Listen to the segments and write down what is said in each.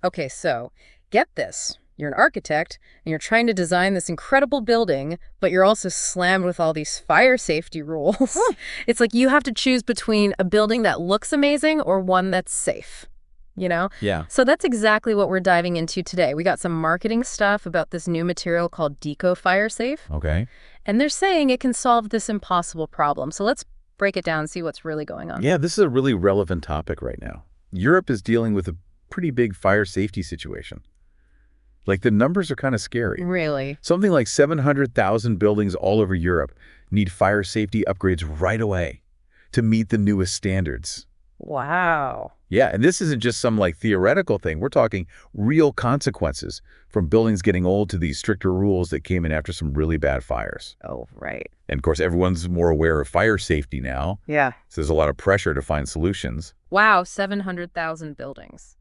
Okay, so get this. You're an architect, and you're trying to design this incredible building, but you're also slammed with all these fire safety rules. It's like you have to choose between a building that looks amazing or one that's safe, you know? Yeah. So that's exactly what we're diving into today. We got some marketing stuff about this new material called DekoFireSafe, Okay. and they're saying it can solve this impossible problem. So let's break it down and see what's really going on. Yeah, this is a really relevant topic right now. Europe is dealing with a pretty big fire safety situation. Like, the numbers are kind of scary. Really? Something like 700,000 buildings all over Europe need fire safety upgrades right away to meet the newest standards. Wow. Yeah, and this isn't just some like theoretical thing. We're talking real consequences from buildings getting old to these stricter rules that came in after some really bad fires. Oh, right. And of course, everyone's more aware of fire safety now, Yeah. so there's a lot of pressure to find solutions. Wow, 700,000 buildings.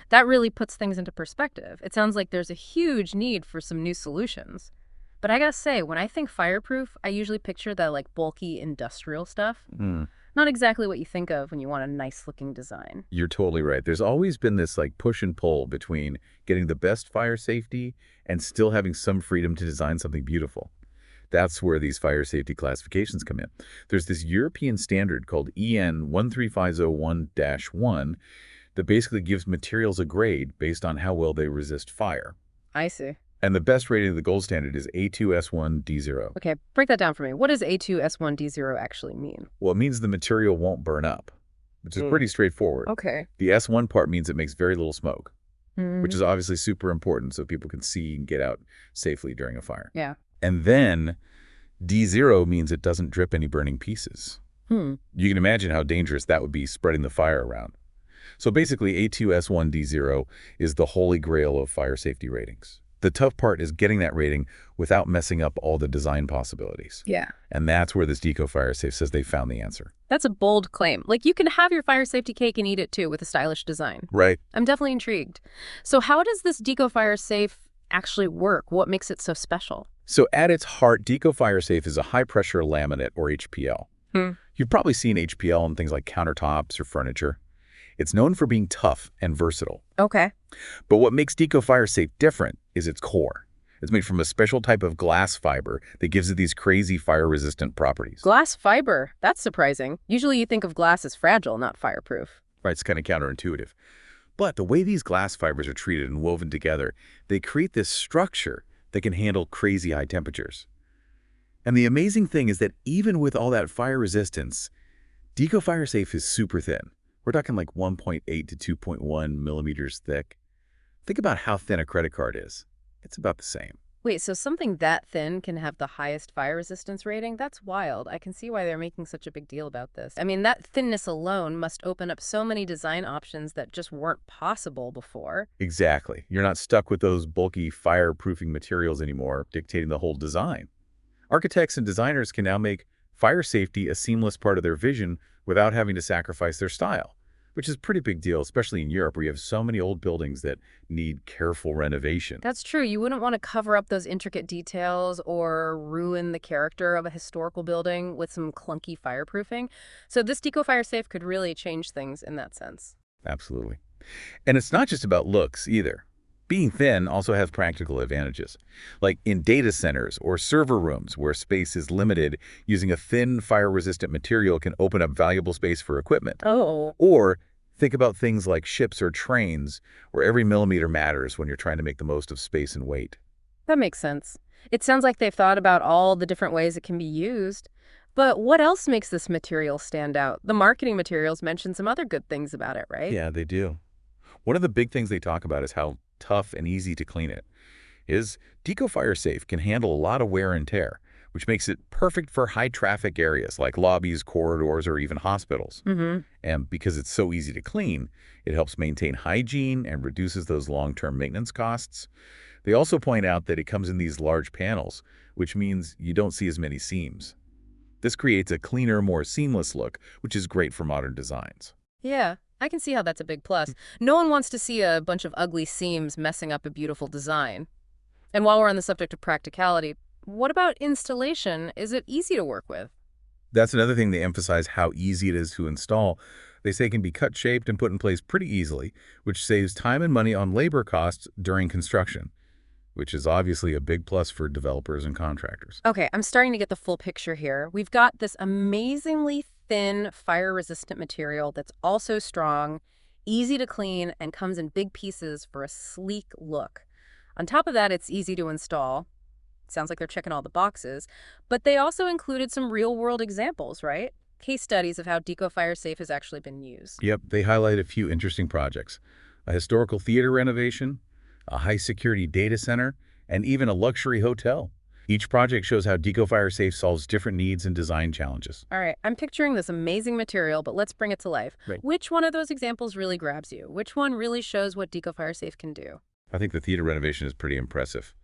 That really puts things into perspective. It sounds like there's a huge need for some new solutions. But I gotta say, when I think fireproof, I usually picture that like bulky industrial stuff. Hmm. Not exactly what you think of when you want a nice looking design. You're totally right. There's always been this like push and pull between getting the best fire safety and still having some freedom to design something beautiful. That's where these fire safety classifications come in. There's this European standard called EN 13501-1 that basically gives materials a grade based on how well they resist fire. I see. And the best rating of the gold standard is A2S1D0. Okay, break that down for me. What does A2S1D0 actually mean? Well, it means the material won't burn up, which is pretty straightforward. Okay. The S1 part means it makes very little smoke, Mhm. which is obviously super important so people can see and get out safely during a fire. Yeah. And then D0 means it doesn't drip any burning pieces. Hmm. You can imagine how dangerous that would be spreading the fire around. So basically, A2S1D0 is the holy grail of fire safety ratings. The tough part is getting that rating without messing up all the design possibilities. Yeah. And that's where this DekoFireSafe says they found the answer. That's a bold claim. Like, you can have your fire safety cake and eat it too with a stylish design. Right. I'm definitely intrigued. So how does this DekoFireSafe actually work? What makes it so special? So at its heart, DekoFireSafe is a high-pressure laminate, or HPL. You've probably seen HPL on things like countertops or furniture. It's known for being tough and versatile. Okay. But what makes DekoFireSafe different is its core. It's made from a special type of glass fiber that gives it these crazy fire-resistant properties. Glass fiber. That's surprising. Usually you think of glass as fragile, not fireproof. Right, it's kind of counterintuitive. But the way these glass fibers are treated and woven together, they create this structure that can handle crazy high temperatures. And the amazing thing is that even with all that fire resistance, DekoFireSafe is super thin. We're talking like 1.8 to 2.1 millimeters thick. Think about how thin a credit card is. It's about the same. Wait, so something that thin can have the highest fire resistance rating? That's wild. I can see why they're making such a big deal about this. I mean, that thinness alone must open up so many design options that just weren't possible before. Exactly. You're not stuck with those bulky fireproofing materials anymore, dictating the whole design. Architects and designers can now make fire safety a seamless part of their vision without having to sacrifice their style, which is a pretty big deal, especially in Europe where you have so many old buildings that need careful renovation. That's true. You wouldn't want to cover up those intricate details or ruin the character of a historical building with some clunky fireproofing. So this DekoFireSafe could really change things in that sense. Absolutely. And it's not just about looks either. Being thin also has practical advantages. Like in data centers or server rooms where space is limited, using a thin fire-resistant material can open up valuable space for equipment. Oh. Or think about things like ships or trains, where every millimeter matters when you're trying to make the most of space and weight. That makes sense. It sounds like they've thought about all the different ways it can be used. But what else makes this material stand out? The marketing materials mention some other good things about it, right? Yeah, they do. One of the big things they talk about is how tough and easy to clean it is. DekoFireSafe can handle a lot of wear and tear, which makes it perfect for high-traffic areas like lobbies, corridors, or even hospitals. And because it's so easy to clean, it helps maintain hygiene and reduces those long-term maintenance costs. They also point out that it comes in these large panels, which means you don't see as many seams. This creates a cleaner, more seamless look, which is great for modern designs. Yeah, I can see how that's a big plus. No one wants to see a bunch of ugly seams messing up a beautiful design. And while we're on the subject of practicality, what about installation? Is it easy to work with? That's another thing they emphasize, how easy it is to install. They say can be cut, shaped, and put in place pretty easily, which saves time and money on labor costs during construction, which is obviously a big plus for developers and contractors. Okay, I'm starting to get the full picture here. We've got this amazingly thin, fire-resistant material that's also strong, easy to clean, and comes in big pieces for a sleek look. On top of that, it's easy to install. Sounds like they're checking all the boxes. But they also included some real-world examples, right? Case studies of how DekoFireSafe has actually been used. Yep, they highlight a few interesting projects. A historical theater renovation, a high-security data center, and even a luxury hotel. Each project shows how DekoFireSafe solves different needs and design challenges. All right, I'm picturing this amazing material, but let's bring it to life. Right. Which one of those examples really grabs you? Which one really shows what DekoFireSafe can do? I think the theater renovation is pretty impressive.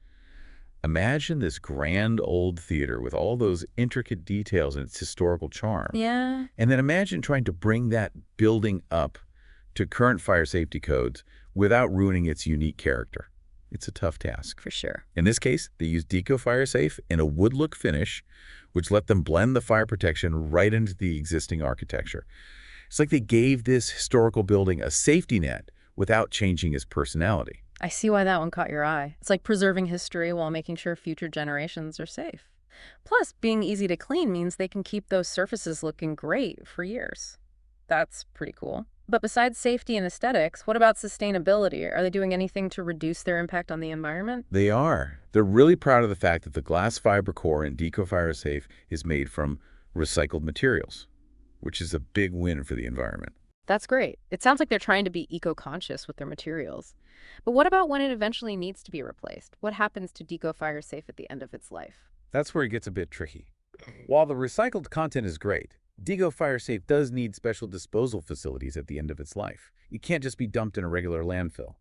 Imagine this grand old theater with all those intricate details and its historical charm. Yeah, And then imagine trying to bring that building up to current fire safety codes without ruining its unique character. It's a tough task. for sure. In this case, they used DekoFireSafe in a wood-look finish, which let them blend the fire protection right into the existing architecture. It's like they gave this historical building a safety net without changing its personality. I see why that one caught your eye. It's like preserving history while making sure future generations are safe. Plus, being easy to clean means they can keep those surfaces looking great for years. That's pretty cool. But besides safety and aesthetics, what about sustainability? Are they doing anything to reduce their impact on the environment? They are. They're really proud of the fact that the glass fiber core in DekoFireSafe is made from recycled materials, which is a big win for the environment. That's great. It sounds like they're trying to be eco-conscious with their materials. But what about when it eventually needs to be replaced? What happens to DekoFireSafe at the end of its life? That's where it gets a bit tricky. While the recycled content is great, DekoFireSafe does need special disposal facilities at the end of its life. It can't just be dumped in a regular landfill.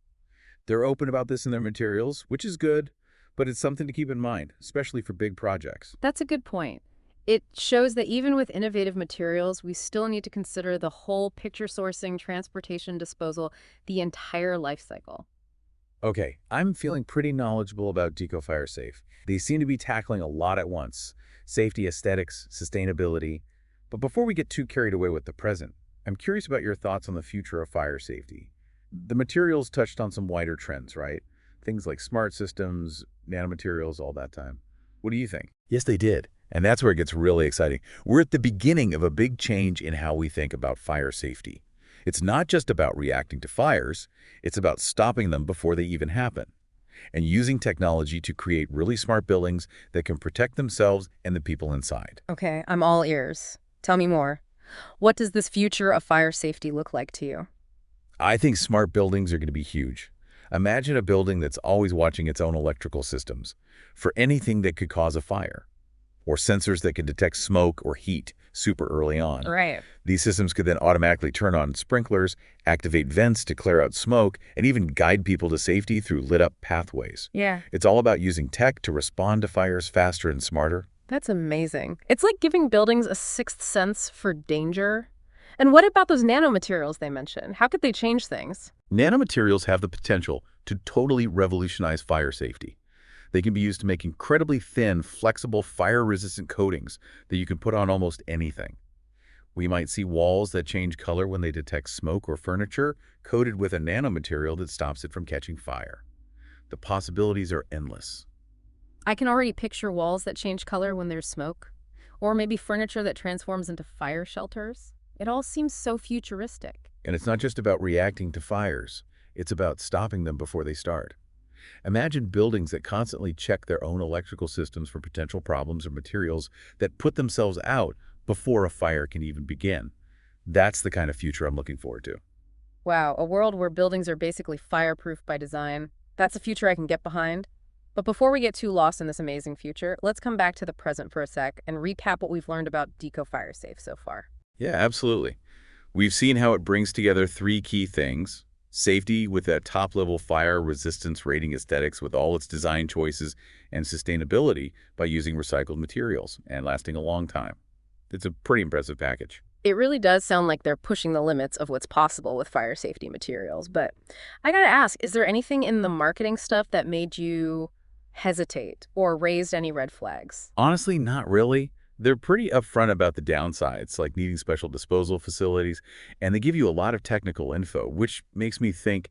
They're open about this in their materials, which is good, but it's something to keep in mind, especially for big projects. That's a good point. It shows that even with innovative materials, we still need to consider the whole picture sourcing, transportation, disposal, the entire life cycle. Okay, I'm feeling pretty knowledgeable about DekoFireSafe. They seem to be tackling a lot at once: safety, aesthetics, sustainability. But before we get too carried away with the present, I'm curious about your thoughts on the future of fire safety. The materials touched on some wider trends, right? Things like smart systems, nanomaterials, all that time. What do you think? Yes, they did. And that's where it gets really exciting. We're at the beginning of a big change in how we think about fire safety. It's not just about reacting to fires, it's about stopping them before they even happen, and using technology to create really smart buildings that can protect themselves and the people inside. Okay, I'm all ears. Tell me more. What does this future of fire safety look like to you? I think smart buildings are going to be huge. Imagine a building that's always watching its own electrical systems for anything that could cause a fire, or sensors that can detect smoke or heat super early on. Right. These systems could then automatically turn on sprinklers, activate vents to clear out smoke, and even guide people to safety through lit-up pathways. Yeah. It's all about using tech to respond to fires faster and smarter. That's amazing. It's like giving buildings a sixth sense for danger. And what about those nanomaterials they mentioned? How could they change things? Nanomaterials have the potential to totally revolutionize fire safety. They can be used to make incredibly thin, flexible, fire-resistant coatings that you can put on almost anything. We might see walls that change color when they detect smoke or furniture, coated with a nanomaterial that stops it from catching fire. The possibilities are endless. I can already picture walls that change color when there's smoke, or maybe furniture that transforms into fire shelters. It all seems so futuristic. And it's not just about reacting to fires. It's about stopping them before they start. Imagine buildings that constantly check their own electrical systems for potential problems or materials that put themselves out before a fire can even begin. That's the kind of future I'm looking forward to. Wow, a world where buildings are basically fireproof by design. That's a future I can get behind. But before we get too lost in this amazing future, let's come back to the present for a sec and recap what we've learned about DekoFireSafe so far. Yeah, absolutely. We've seen how it brings together three key things: safety with that top-level fire resistance rating aesthetics with all its design choices, and sustainability by using recycled materials and lasting a long time. It's a pretty impressive package. It really does sound like they're pushing the limits of what's possible with fire safety materials. But I gotta ask, is there anything in the marketing stuff that made you hesitate or raised any red flags? Honestly, not really. They're pretty upfront about the downsides, like needing special disposal facilities, and they give you a lot of technical info, which makes me think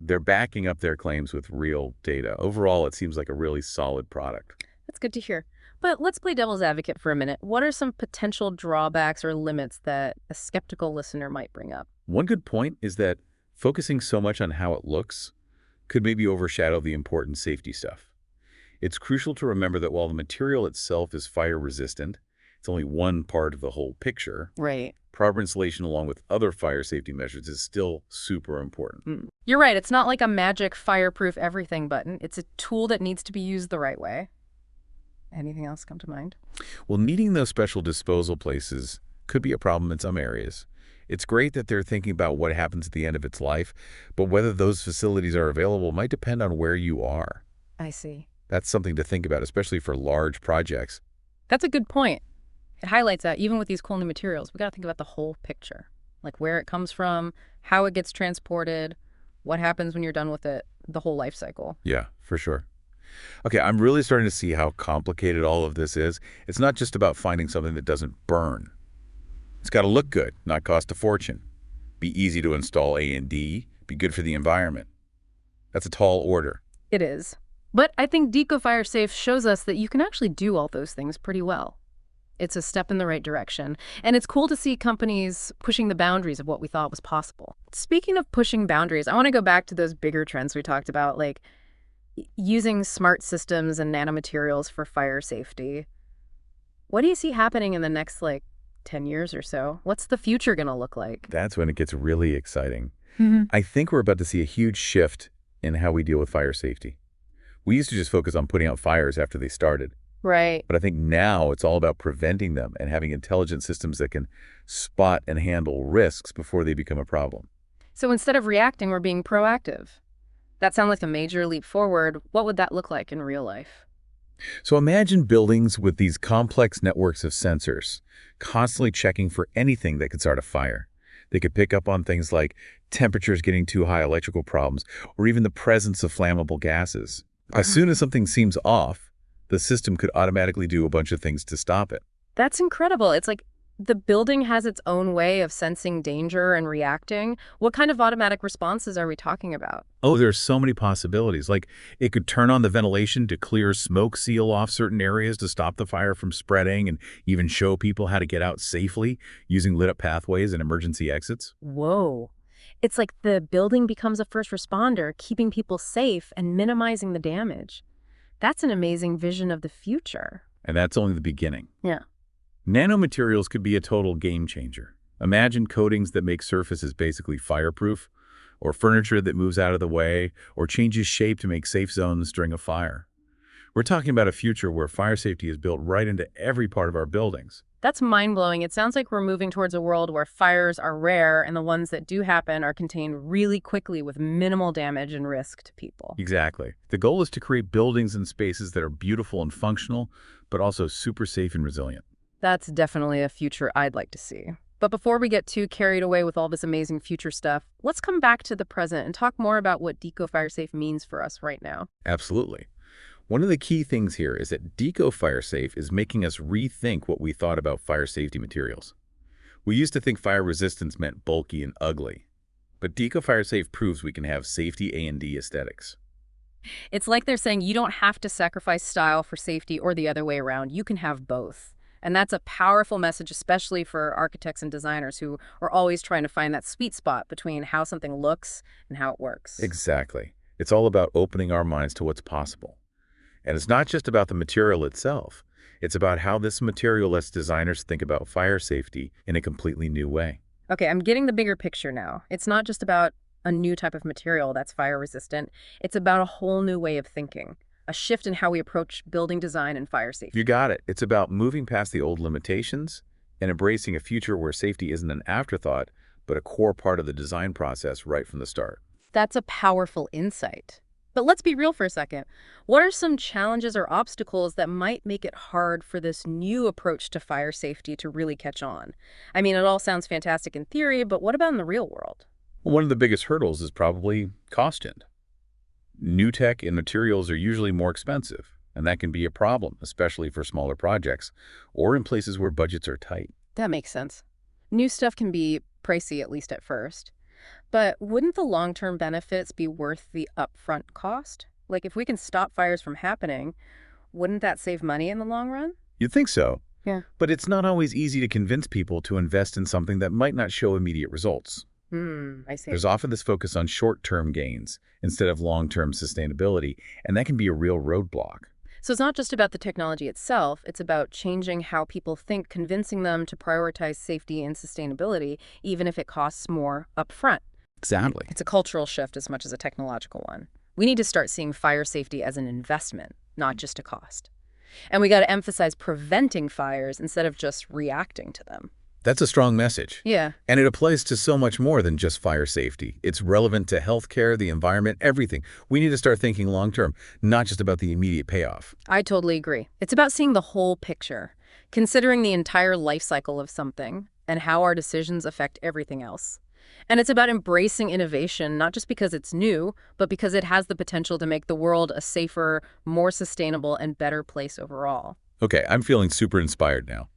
they're backing up their claims with real data. Overall, it seems like a really solid product. That's good to hear. But let's play devil's advocate for a minute. What are some potential drawbacks or limits that a skeptical listener might bring up? One good point is that focusing so much on how it looks could maybe overshadow the important safety stuff. It's crucial to remember that while the material itself is fire resistant, it's only one part of the whole picture. Right. Proper installation along with other fire safety measures is still super important. You're right. It's not like a magic fireproof everything button. It's a tool that needs to be used the right way. Anything else come to mind? Well, needing those special disposal places could be a problem in some areas. It's great that they're thinking about what happens at the end of its life, but whether those facilities are available might depend on where you are. I see. That's something to think about, especially for large projects. That's a good point. It highlights that even with these cool new materials, we got to think about the whole picture, like where it comes from, how it gets transported, what happens when you're done with it, the whole life cycle. Yeah, for sure. Okay, I'm really starting to see how complicated all of this is. It's not just about finding something that doesn't burn. It's got to look good, not cost a fortune. Be easy to install A&D, be good for the environment. That's a tall order. It is. But I think DekoFireSafe shows us that you can actually do all those things pretty well. It's a step in the right direction, and it's cool to see companies pushing the boundaries of what we thought was possible. Speaking of pushing boundaries, I want to go back to those bigger trends we talked about, like using smart systems and nanomaterials for fire safety. What do you see happening in the next, 10 years or so? What's the future going to look like? That's when it gets really exciting. I think we're about to see a huge shift in how we deal with fire safety. We used to just focus on putting out fires after they started. Right. But I think now it's all about preventing them and having intelligent systems that can spot and handle risks before they become a problem. So instead of reacting, we're being proactive. That sounds like a major leap forward. What would that look like in real life? So imagine buildings with these complex networks of sensors, constantly checking for anything that could start a fire. They could pick up on things like temperatures getting too high, electrical problems, or even the presence of flammable gases. As soon as something seems off, the system could automatically do a bunch of things to stop it. That's incredible. It's like the building has its own way of sensing danger and reacting. What kind of automatic responses are we talking about? Oh, there's so many possibilities. Like it could turn on the ventilation to clear smoke, seal off certain areas to stop the fire from spreading, and even show people how to get out safely using lit up pathways and emergency exits. Whoa. It's like the building becomes a first responder, keeping people safe and minimizing the damage. That's an amazing vision of the future. And that's only the beginning. Yeah. Nanomaterials could be a total game changer. Imagine coatings that make surfaces basically fireproof, or furniture that moves out of the way, or changes shape to make safe zones during a fire. We're talking about a future where fire safety is built right into every part of our buildings. That's mind-blowing. It sounds like we're moving towards a world where fires are rare and the ones that do happen are contained really quickly with minimal damage and risk to people. Exactly. The goal is to create buildings and spaces that are beautiful and functional, but also super safe and resilient. That's definitely a future I'd like to see. But before we get too carried away with all this amazing future stuff, let's come back to the present and talk more about what DekoFireSafe means for us right now. Absolutely. One of the key things here is that DekoFireSafe is making us rethink what we thought about fire safety materials. We used to think fire resistance meant bulky and ugly, but DekoFireSafe proves we can have safety A&D aesthetics. It's like they're saying you don't have to sacrifice style for safety or the other way around. You can have both. And that's a powerful message, especially for architects and designers who are always trying to find that sweet spot between how something looks and how it works. Exactly. It's all about opening our minds to what's possible. And it's not just about the material itself. It's about how this material lets designers think about fire safety in a completely new way. Okay, I'm getting the bigger picture now. It's not just about a new type of material that's fire resistant. It's about a whole new way of thinking, a shift in how we approach building design and fire safety. You got it. It's about moving past the old limitations and embracing a future where safety isn't an afterthought, but a core part of the design process right from the start. That's a powerful insight. But let's be real for a second. What are some challenges or obstacles that might make it hard for this new approach to fire safety to really catch on? I mean, it all sounds fantastic in theory, but what about in the real world? Well, one of the biggest hurdles is probably cost. New tech and materials are usually more expensive. and that can be a problem, especially for smaller projects or in places where budgets are tight. That makes sense. New stuff can be pricey, at least at first. But wouldn't the long-term benefits be worth the upfront cost? Like, if we can stop fires from happening, wouldn't that save money in the long run? You'd think so, Yeah. but it's not always easy to convince people to invest in something that might not show immediate results. I see. There's often this focus on short-term gains instead of long-term sustainability, and that can be a real roadblock. So it's not just about the technology itself, it's about changing how people think, convincing them to prioritize safety and sustainability, even if it costs more upfront. Exactly. It's a cultural shift as much as a technological one. We need to start seeing fire safety as an investment, not just a cost. And we got to emphasize preventing fires instead of just reacting to them. That's a strong message. Yeah. And it applies to so much more than just fire safety. It's relevant to healthcare, the environment, everything. We need to start thinking long-term, not just about the immediate payoff. I totally agree. It's about seeing the whole picture, considering the entire life cycle of something and how our decisions affect everything else. And it's about embracing innovation, not just because it's new, but because it has the potential to make the world a safer, more sustainable, and better place overall. Okay, I'm feeling super inspired now.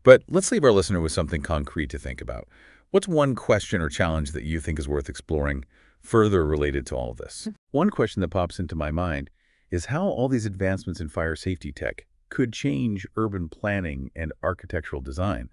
But let's leave our listener with something concrete to think about. What's one question or challenge that you think is worth exploring further related to all of this? One question that pops into my mind is how all these advancements in fire safety tech could change urban planning and architectural design.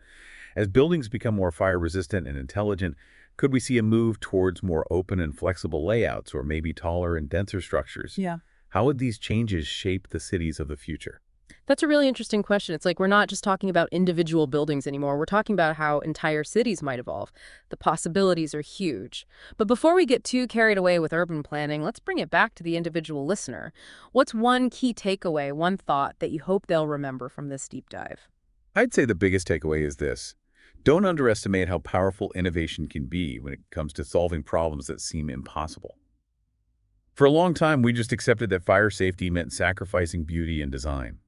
As buildings become more fire-resistant and intelligent, could we see a move towards more open and flexible layouts or maybe taller and denser structures? Yeah. How would these changes shape the cities of the future? That's a really interesting question. It's like we're not just talking about individual buildings anymore. We're talking about how entire cities might evolve. The possibilities are huge. But before we get too carried away with urban planning, let's bring it back to the individual listener. What's one key takeaway, one thought that you hope they'll remember from this deep dive? I'd say the biggest takeaway is this. Don't underestimate how powerful innovation can be when it comes to solving problems that seem impossible. For a long time, we just accepted that fire safety meant sacrificing beauty and design.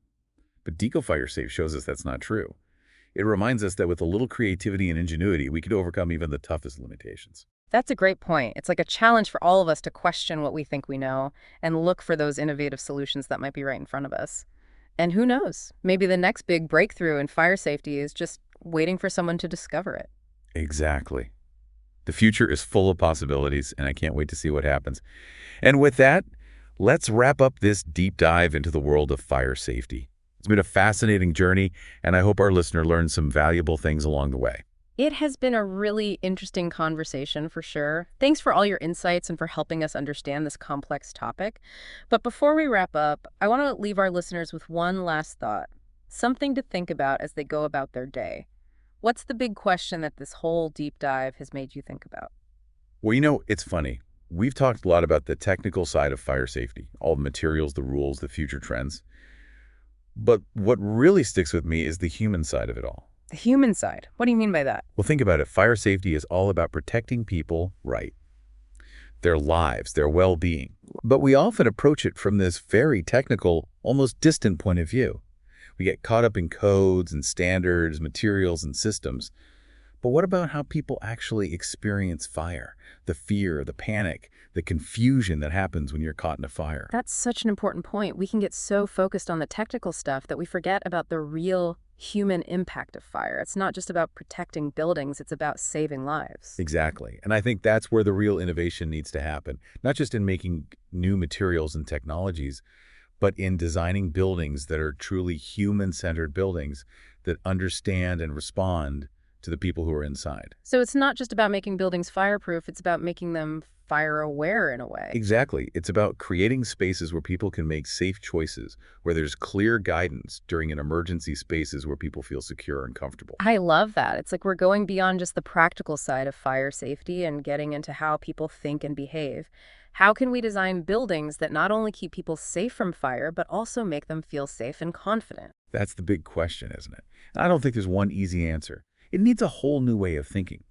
But DekoFireSafe shows us that's not true. It reminds us that with a little creativity and ingenuity, we could overcome even the toughest limitations. That's a great point. It's like a challenge for all of us to question what we think we know and look for those innovative solutions that might be right in front of us. And who knows, maybe the next big breakthrough in fire safety is just waiting for someone to discover it. Exactly. The future is full of possibilities, and I can't wait to see what happens. And with that, let's wrap up this deep dive into the world of fire safety. It's been a fascinating journey, and I hope our listener learned some valuable things along the way. It has been a really interesting conversation for sure. Thanks for all your insights and for helping us understand this complex topic. But before we wrap up, I want to leave our listeners with one last thought, something to think about as they go about their day. What's the big question that this whole deep dive has made you think about? Well, it's funny. We've talked a lot about the technical side of fire safety, all the materials, the rules, the future trends. But what really sticks with me is the human side of it all. The human side. What do you mean by that? Well, think about it. Fire safety is all about protecting people, right? Their lives, their well-being. But we often approach it from this very technical, almost distant point of view. We get caught up in codes and standards, materials and systems. But what about how people actually experience fire? The fear, the panic, the confusion that happens when you're caught in a fire. That's such an important point. We can get so focused on the technical stuff that we forget about the real human impact of fire. It's not just about protecting buildings, it's about saving lives. Exactly. And I think that's where the real innovation needs to happen, not just in making new materials and technologies, but in designing buildings that are truly human-centered buildings that understand and respond to the people who are inside. So it's not just about making buildings fireproof, it's about making them fire aware in a way. Exactly. It's about creating spaces where people can make safe choices, where there's clear guidance during an emergency, spaces where people feel secure and comfortable. I love that. It's like we're going beyond just the practical side of fire safety and getting into how people think and behave. How can we design buildings that not only keep people safe from fire, but also make them feel safe and confident? That's the big question, isn't it? I don't think there's one easy answer. It needs a whole new way of thinking.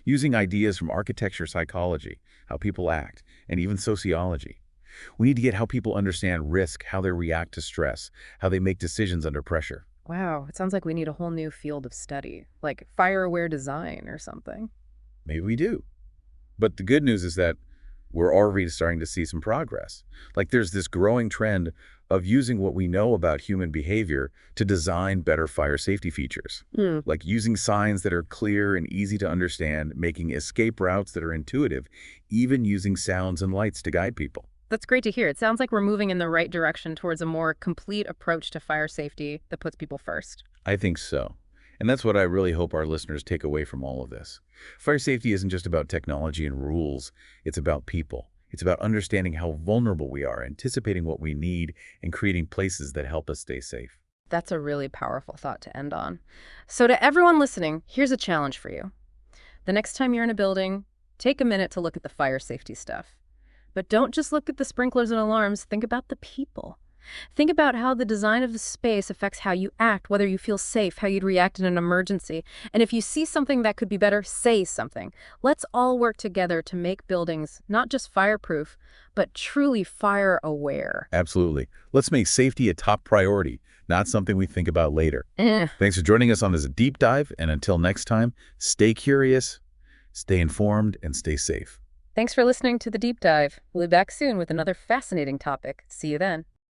Using ideas from architecture, psychology, how people act, and even sociology. We need to get how people understand risk, how they react to stress, how they make decisions under pressure. Wow, it sounds like we need a whole new field of study, like fire-aware design or something. Maybe we do. But the good news is that we're already starting to see some progress. Like there's this growing trend of using what we know about human behavior to design better fire safety features. Hmm. Like using signs that are clear and easy to understand, making escape routes that are intuitive, even using sounds and lights to guide people. That's great to hear. It sounds like we're moving in the right direction towards a more complete approach to fire safety that puts people first. I think so. And that's what I really hope our listeners take away from all of this. Fire safety isn't just about technology and rules. It's about people. It's about understanding how vulnerable we are, anticipating what we need, and creating places that help us stay safe. That's a really powerful thought to end on. So to everyone listening, here's a challenge for you. The next time you're in a building, take a minute to look at the fire safety stuff. But don't just look at the sprinklers and alarms, think about the people. Think about how the design of the space affects how you act, whether you feel safe, how you'd react in an emergency. And if you see something that could be better, say something. Let's all work together to make buildings not just fireproof, but truly fire aware. Absolutely. Let's make safety a top priority, not something we think about later. Thanks for joining us on this deep dive, and until next time, stay curious, stay informed, and stay safe. Thanks for listening to The Deep Dive. We'll be back soon with another fascinating topic. See you then.